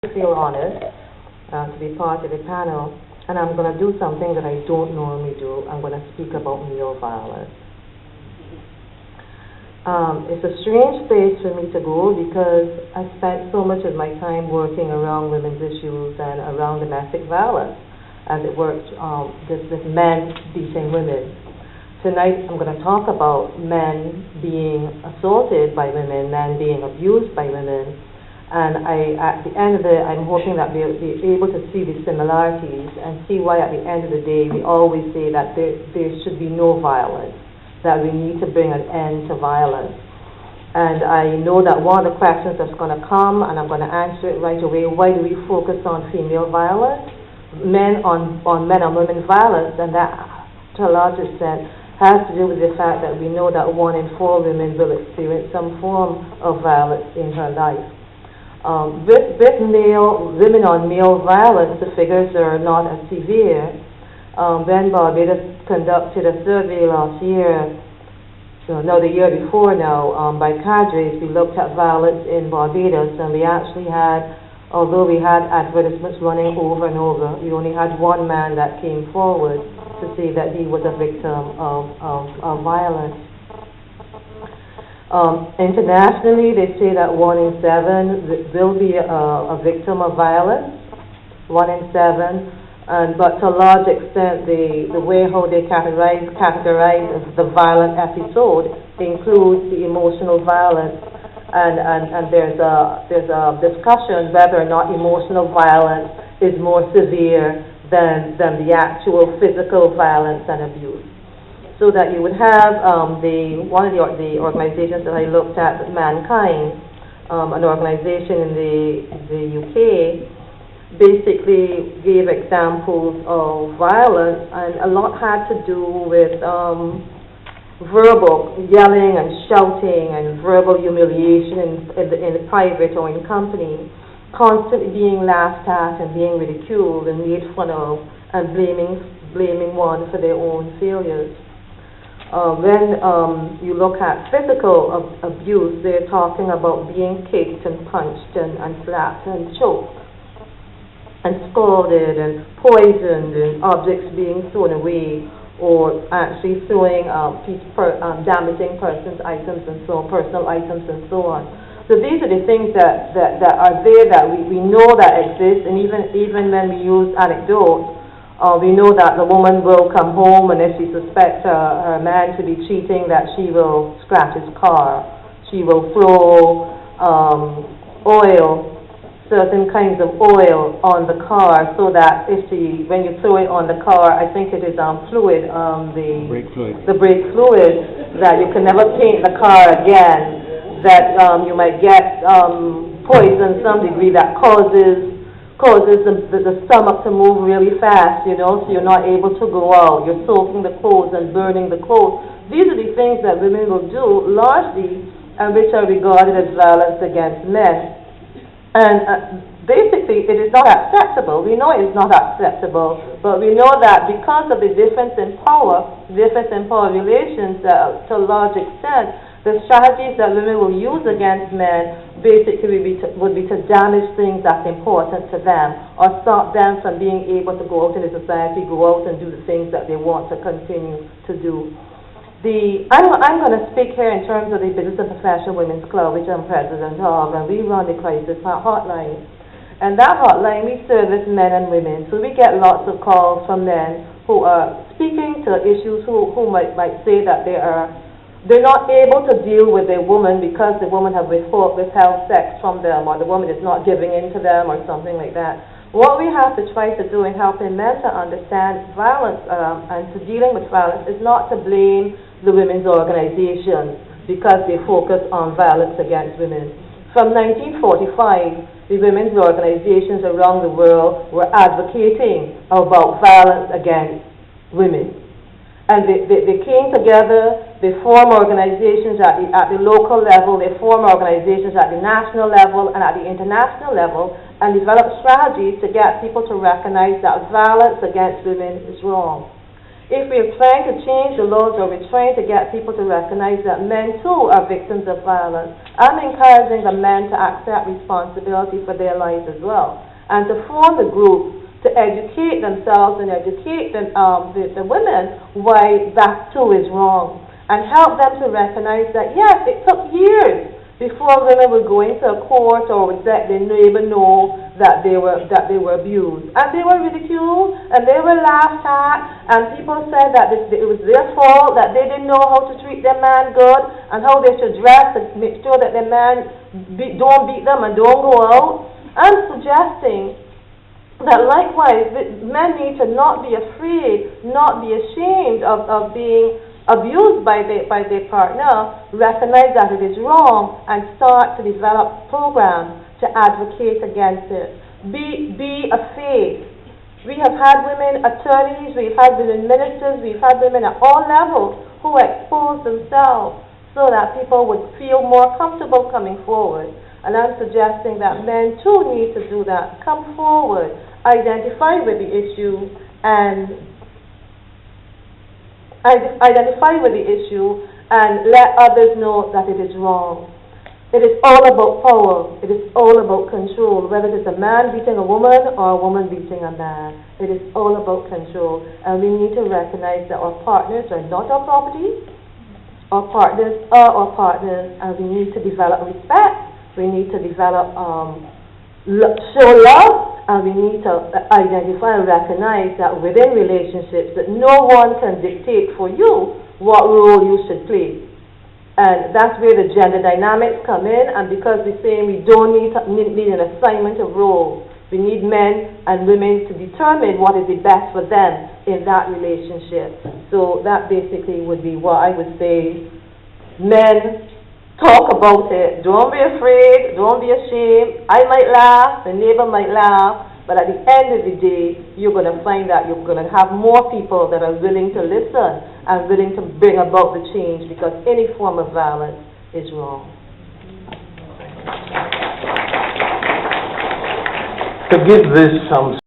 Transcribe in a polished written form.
feel honored to be part of the panel, and I'm going to do something that I don't normally do. I'm going to speak about male violence. It's a strange place for me to go because I spent so much of my time working around women's issues and around domestic violence, as it works with men beating women. Tonight I'm going to talk about men being assaulted by women, men being abused by women, and at the end of it, I'm hoping that we'll be able to see the similarities and see why at the end of the day we always say that there should be no violence, that we need to bring an end to violence. And I know that one of the questions that's going to come, and I'm going to answer it right away, why do we focus on female violence, men on men and women violence, and that to a large extent has to do with the fact that we know that 1 in 4 women will experience some form of violence in her life. With women on male violence, the figures are not as severe. When Barbados conducted a survey last year, the year before now, by CariGES, we looked at violence in Barbados, and we actually had, although we had advertisements running over and over, we only had one man that came forward to say that he was a victim of violence. Internationally, they say that 1 in 7 will be a victim of violence, 1 in 7, but to a large extent, the way how they categorize the violent episode includes the emotional violence, and there's a discussion whether or not emotional violence is more severe than the actual physical violence and abuse. So that you would have one of the organizations that I looked at, Mankind, an organization in the UK, basically gave examples of violence, and a lot had to do with verbal yelling and shouting and verbal humiliation in the private or in company, constantly being laughed at and being ridiculed and made fun of, and blaming one for their own failures. When you look at physical abuse, they're talking about being kicked and punched and slapped and choked and scalded and poisoned and objects being thrown away, or actually throwing damaging person's items and so on, personal items and so on. So these are the things that are there that we know that exist, and even when we use anecdotes, we know that the woman will come home, and if she suspects her man to be cheating, that she will scratch his car. She will throw certain kinds of oil on the car, so that when you throw it on the car, I think it is fluid, the brake fluid, that you can never paint the car again, that you might get poison to some degree that causes the stomach to move really fast, so you're not able to go out. You're soaking the clothes and burning the clothes. These are the things that women will do largely, and which are regarded as violence against men. And basically, it is not acceptable. We know it is not acceptable, but we know that because of the difference in power relations, to a large extent, the strategies that women will use against men basically would be to damage things that's important to them, or stop them from being able to go out in the society, go out and do the things that they want to continue to do. I'm going to speak here in terms of the Business and Professional Women's Club, which I'm president of, and we run the crisis hotline. And that hotline, we service men and women, so we get lots of calls from men who are speaking to issues who might say that they're not able to deal with a woman because the woman has withheld sex from them, or the woman is not giving in to them, or something like that. What we have to try to do in helping men to understand violence and to dealing with violence is not to blame the women's organizations because they focus on violence against women. From 1945, the women's organizations around the world were advocating about violence against women. And they came together, they formed organizations at the local level, they formed organizations at the national level and at the international level, and developed strategies to get people to recognize that violence against women is wrong. If we're trying to change the laws or we're trying to get people to recognize that men too are victims of violence, I'm encouraging the men to accept responsibility for their lives as well, and to form a group to educate themselves and educate the women why that too is wrong, and help them to recognize that yes, it took years before women would go into a court or would let their neighbor know that they were abused. And they were ridiculed, and they were laughed at, and people said that it was their fault, that they didn't know how to treat their man good, and how they should dress to make sure that their man don't beat them and don't go out. I'm suggesting that likewise, men need to not be afraid, not be ashamed of being abused by their partner, recognize that it is wrong, and start to develop programs to advocate against it. Be a faith. We have had women attorneys, we've had women ministers, we've had women at all levels who expose themselves so that people would feel more comfortable coming forward. And I'm suggesting that men too need to do that. Come forward, identify with the issue, and let others know that it is wrong. It is all about power. It is all about control. Whether it is a man beating a woman or a woman beating a man, it is all about control. And we need to recognize that our partners are not our property. Our partners are our partners, and we need to develop respect. We need to develop show love. And we need to identify and recognize that within relationships that no one can dictate for you what role you should play. And that's where the gender dynamics come in, and because we're saying we don't need an assignment of roles. We need men and women to determine what is the best for them in that relationship. So that basically would be what I would say. Men, talk about it. Don't be afraid. Don't be ashamed. I might laugh. The neighbor might laugh. But at the end of the day, you're going to find that you're going to have more people that are willing to listen and willing to bring about the change, because any form of violence is wrong. To give this some